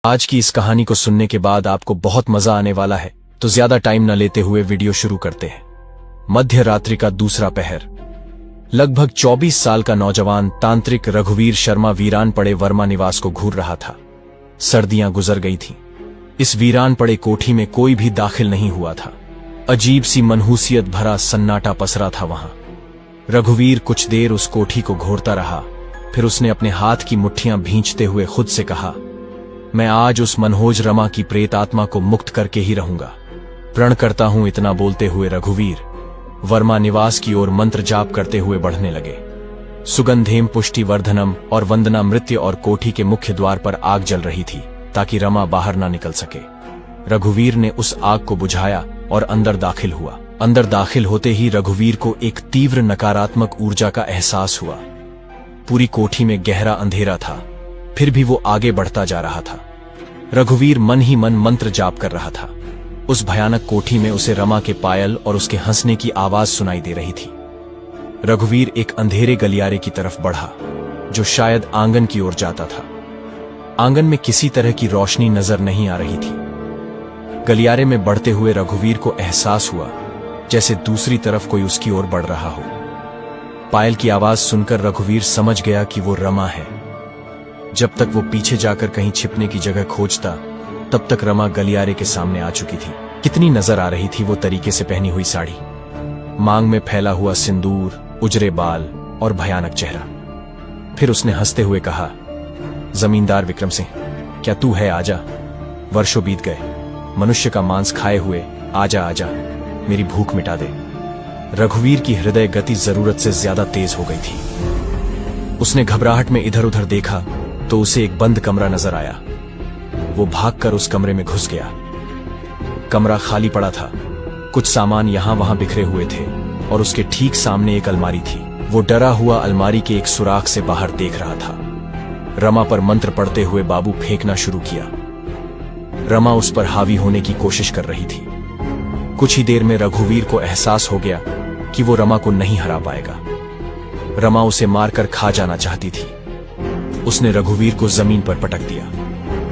आज की इस कहानी को सुनने के बाद आपको बहुत मजा आने वाला है, तो ज्यादा टाइम न लेते हुए वीडियो शुरू करते हैं। मध्य रात्रि का दूसरा पहर। लगभग 24 साल का नौजवान तांत्रिक रघुवीर शर्मा वीरान पड़े वर्मा निवास को घूर रहा था। सर्दियां गुजर गई थीं। इस वीरान पड़े कोठी में कोई भी दाखिल नहीं हुआ था। अजीब सी मनहूसियत भरा सन्नाटा पसरा था वहां। रघुवीर कुछ देर उस कोठी को घूरता रहा, फिर उसने अपने हाथ की मुट्ठियां भींचते हुए खुद से कहा, मैं आज उस मनहोज रमा की प्रेत आत्मा को मुक्त करके ही रहूंगा। प्रण करता हूं। इतना बोलते हुए रघुवीर वर्मा निवास की ओर मंत्र जाप करते हुए बढ़ने लगे। सुगंधेम पुष्टि वर्धनम और वंदना मृत्य और कोठी के मुख्य द्वार पर आग जल रही थी ताकि रमा बाहर ना निकल सके। रघुवीर ने उस आग को बुझाया और अंदर दाखिल हुआ। अंदर दाखिल होते ही रघुवीर को एक तीव्र नकारात्मक ऊर्जा का एहसास हुआ। पूरी कोठी में गहरा अंधेरा था, फिर भी वो आगे बढ़ता जा रहा था। रघुवीर मन ही मन मंत्र जाप कर रहा था। उस भयानक कोठी में उसे रमा के पायल और उसके हंसने की आवाज सुनाई दे रही थी। रघुवीर एक अंधेरे गलियारे की तरफ बढ़ा, जो शायद आंगन की ओर जाता था। आंगन में किसी तरह की रोशनी नजर नहीं आ रही थी। गलियारे में बढ़ते हुए रघुवीर को एहसास हुआ जैसे दूसरी तरफ कोई उसकी ओर बढ़ रहा हो। पायल की आवाज सुनकर रघुवीर समझ गया कि वो रमा है। जब तक वो पीछे जाकर कहीं छिपने की जगह खोजता, तब तक रमा गलियारे के सामने आ चुकी थी। कितनी नजर आ रही थी वो तरीके से पहनी हुई साड़ी, मांग में फैला हुआ सिंदूर, उजरे बाल और भयानक चेहरा। फिर उसने हंसते हुए कहा, जमींदार विक्रम सिंह, क्या तू है? आजा, वर्षों बीत गए, मनुष्य का मांस खाए हुए, आजा आजा, मेरी भूख मिटा दे। रघुवीर की हृदय गति जरूरत से ज्यादा तेज हो गई थी। उसने घबराहट में इधर उधर देखा तो उसे एक बंद कमरा नजर आया। वो भागकर उस कमरे में घुस गया। कमरा खाली पड़ा था। कुछ सामान यहां वहां बिखरे हुए थे और उसके ठीक सामने एक अलमारी थी। वो डरा हुआ अलमारी के एक सुराख से बाहर देख रहा था। रमा पर मंत्र पढ़ते हुए बाबू फेंकना शुरू किया। रमा उस पर हावी होने की कोशिश कर रही थी। कुछ ही देर में रघुवीर को एहसास हो गया कि वो रमा को नहीं हरा पाएगा। रमा उसे मारकर खा जाना चाहती थी। उसने रघुवीर को जमीन पर पटक दिया।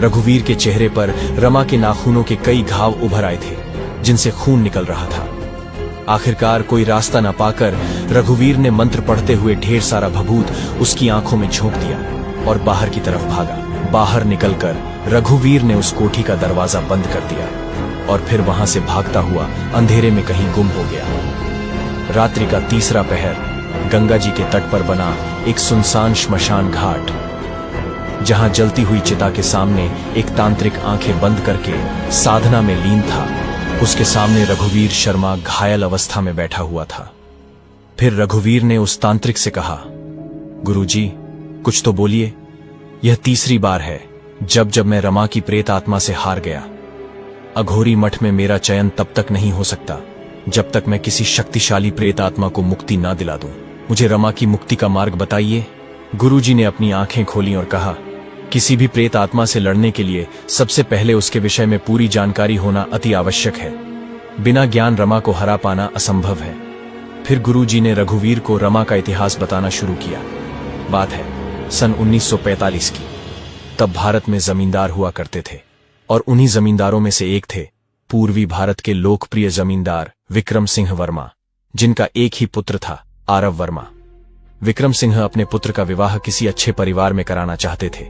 रघुवीर के चेहरे पर रमा के नाखूनों के कई घाव उभर आए थे, जिनसे खून निकल रहा था। आखिरकार कोई रास्ता न पाकर रघुवीर ने मंत्र पढ़ते हुए ढेर सारा भभूत उसकी आंखों में झोंक दिया और बाहर की तरफ भागा। बाहर निकलकर रघुवीर ने उस कोठी का दरवाजा बंद कर दिया और फिर वहां से भागता हुआ अंधेरे में कहीं गुम हो गया। रात्रि का तीसरा पहर। गंगा जी के तट पर बना एक सुनसान श्मशान घाट, जहां जलती हुई चिता के सामने एक तांत्रिक आंखें बंद करके साधना में लीन था। उसके सामने रघुवीर शर्मा घायल अवस्था में बैठा हुआ था। फिर रघुवीर ने उस तांत्रिक से कहा, गुरुजी, कुछ तो बोलिए। यह तीसरी बार है जब मैं रमा की प्रेत आत्मा से हार गया। अघोरी मठ में मेरा चयन तब तक नहीं हो सकता जब तक मैं किसी शक्तिशाली प्रेत आत्मा को मुक्ति ना दिला दूं। मुझे रमा की मुक्ति का मार्ग बताइए। गुरुजी ने अपनी आंखें खोली और कहा, किसी भी प्रेत आत्मा से लड़ने के लिए सबसे पहले उसके विषय में पूरी जानकारी होना अति आवश्यक है। बिना ज्ञान रमा को हरा पाना असंभव है। फिर गुरुजी ने रघुवीर को रमा का इतिहास बताना शुरू किया। बात है सन 1945 की। तब भारत में जमींदार हुआ करते थे और उन्हीं जमींदारों में से एक थे पूर्वी भारत के लोकप्रिय जमींदार विक्रम सिंह वर्मा, जिनका एक ही पुत्र था, आरव वर्मा। विक्रम सिंह अपने पुत्र का विवाह किसी अच्छे परिवार में कराना चाहते थे,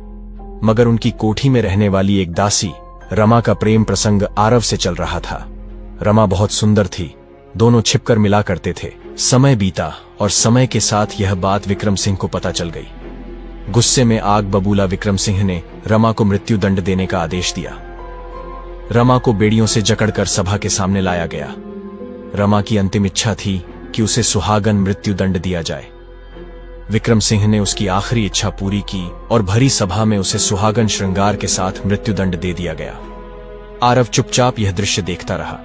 मगर उनकी कोठी में रहने वाली एक दासी रमा का प्रेम प्रसंग आरव से चल रहा था। रमा बहुत सुंदर थी, दोनों छिपकर मिला करते थे। समय बीता और समय के साथ यह बात विक्रम सिंह को पता चल गई। गुस्से में आग बबूला विक्रम सिंह ने रमा को मृत्यु दंड देने का आदेश दिया। रमा को बेड़ियों से जकड़कर सभा के सामने लाया गया। रमा की अंतिम इच्छा थी कि उसे सुहागन मृत्यु दंड दिया जाए। विक्रम सिंह ने उसकी आखिरी इच्छा पूरी की और भरी सभा में उसे सुहागन श्रृंगार के साथ मृत्यु दंड दे दिया गया। आरव चुपचाप यह दृश्य देखता रहा।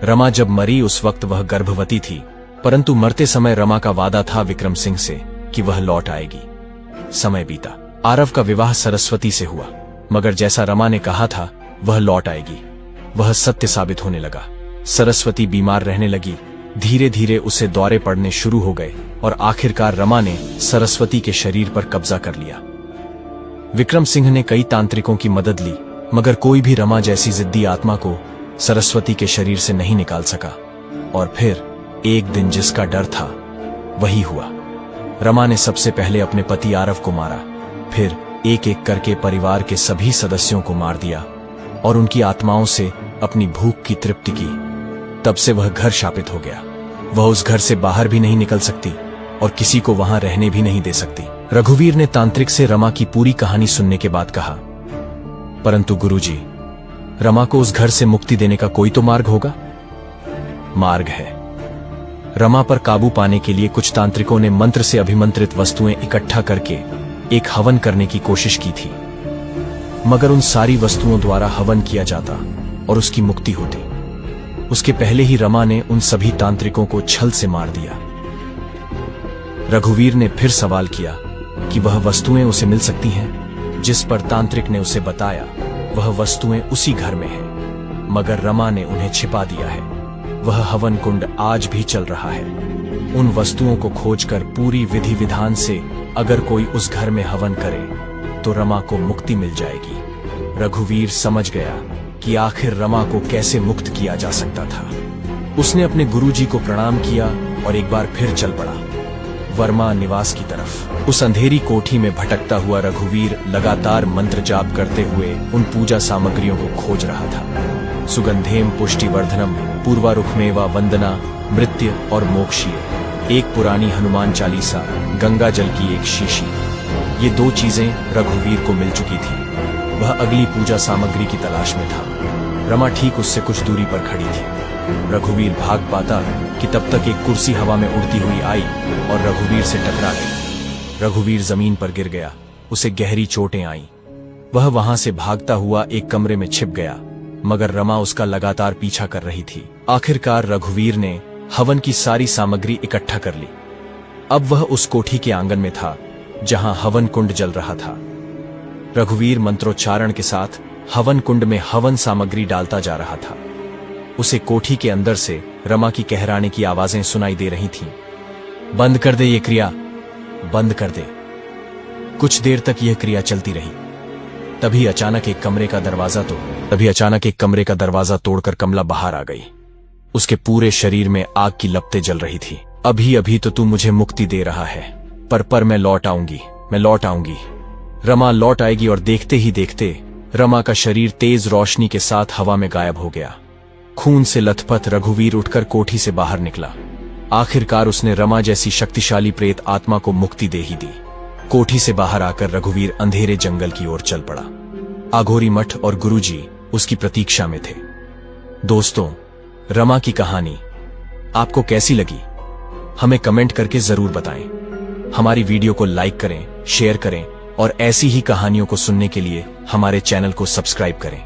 रमा जब मरी उस वक्त वह गर्भवती थी, परंतु मरते समय रमा का वादा था विक्रम सिंह से कि वह लौट आएगी। समय बीता। आरव का विवाह सरस्वती से हुआ, मगर जैसा रमा ने कहा था वह लौट आएगी, वह सत्य साबित होने लगा। सरस्वती बीमार रहने लगी। धीरे धीरे उसे दौरे पड़ने शुरू हो गए और आखिरकार रमा ने सरस्वती के शरीर पर कब्जा कर लिया। विक्रम सिंह ने कई तांत्रिकों की मदद ली, मगर कोई भी रमा जैसी जिद्दी आत्मा को सरस्वती के शरीर से नहीं निकाल सका। और फिर एक दिन जिसका डर था वही हुआ। रमा ने सबसे पहले अपने पति आरव को मारा, फिर एक एक करके परिवार के सभी सदस्यों को मार दिया और उनकी आत्माओं से अपनी भूख की तृप्ति की। तब से वह घर शापित हो गया। वह उस घर से बाहर भी नहीं निकल सकती और किसी को वहां रहने भी नहीं दे सकती। रघुवीर ने तांत्रिक से रमा की पूरी कहानी सुनने के बाद कहा, परंतु गुरुजी, रमा को उस घर से मुक्ति देने का कोई तो मार्ग होगा। मार्ग है। रमा पर काबू पाने के लिए कुछ तांत्रिकों ने मंत्र से अभिमंत्रित वस्तुएं इकट्ठा करके एक हवन करने की कोशिश की थी, मगर उन सारी वस्तुओं द्वारा हवन किया जाता और उसकी मुक्ति होती। उसके पहले ही रमा ने उन सभी तांत्रिकों को छल से मार दिया। रघुवीर ने फिर सवाल किया कि वह वस्तुएं उसे मिल सकती हैं, जिस पर तांत्रिक ने उसे बताया वह वस्तुएं उसी घर में हैं, मगर रमा ने उन्हें छिपा दिया है। वह हवन कुंड आज भी चल रहा है। उन वस्तुओं को खोजकर पूरी विधि विधान से अगर कोई उस घर में हवन करे तो रमा को मुक्ति मिल जाएगी। रघुवीर समझ गया कि आखिर रमा को कैसे मुक्त किया जा सकता था। उसने अपने गुरुजी को प्रणाम किया और एक बार फिर चल पड़ा वर्मा निवास की तरफ। उस अंधेरी कोठी में भटकता हुआ रघुवीर लगातार मंत्र जाप करते हुए उन पूजा सामग्रियों को खोज रहा था। सुगंधेम पुष्टिवर्धनम पूर्वारुखमेवा वंदना मृत्यु और मोक्षीय, एक पुरानी हनुमान चालीसा, गंगा जल की एक शीशी। ये दो चीजें रघुवीर को मिल चुकी थी। वह अगली पूजा सामग्री की तलाश में था। रमा ठीक उससे कुछ दूरी पर खड़ी थी। रघुवीर भाग पाता कि तब तक एक कुर्सी हवा में उड़ती हुई आई और रघुवीर से टकरा गई। रघुवीर जमीन पर गिर गया। उसे गहरी चोटें आईं। वह वहां से भागता हुआ एक कमरे में छिप गया, मगर रमा उसका लगातार पीछा कर रही थी। आखिरकार रघुवीर ने हवन की सारी सामग्री इकट्ठा कर ली। अब वह उस कोठी के आंगन में था जहां हवन कुंड जल रहा था। रघुवीर मंत्रोच्चारण के साथ हवन कुंड में हवन सामग्री डालता जा रहा था। उसे कोठी के अंदर से रमा की कहराने की आवाजें सुनाई दे रही थीं। बंद कर दे ये क्रिया, बंद कर दे। कुछ देर तक यह क्रिया चलती रही। तभी अचानक एक कमरे का दरवाजा तोड़कर कमला बाहर आ गई। उसके पूरे शरीर में आग की लपटें जल रही थी। अभी अभी तो तू मुझे मुक्ति दे रहा है, पर मैं लौट आऊंगी। रमा लौट आएगी और देखते ही देखते रमा का शरीर तेज रोशनी के साथ हवा में गायब हो गया। खून से लथपथ रघुवीर उठकर कोठी से बाहर निकला। आखिरकार उसने रमा जैसी शक्तिशाली प्रेत आत्मा को मुक्ति दे ही दी। कोठी से बाहर आकर रघुवीर अंधेरे जंगल की ओर चल पड़ा। आघोरी मठ और गुरुजी उसकी प्रतीक्षा में थे। दोस्तों, रमा की कहानी आपको कैसी लगी? हमें कमेंट करके जरूर बताएं। हमारी वीडियो को लाइक करें, शेयर करें और ऐसी ही कहानियों को सुनने के लिए हमारे चैनल को सब्सक्राइब करें।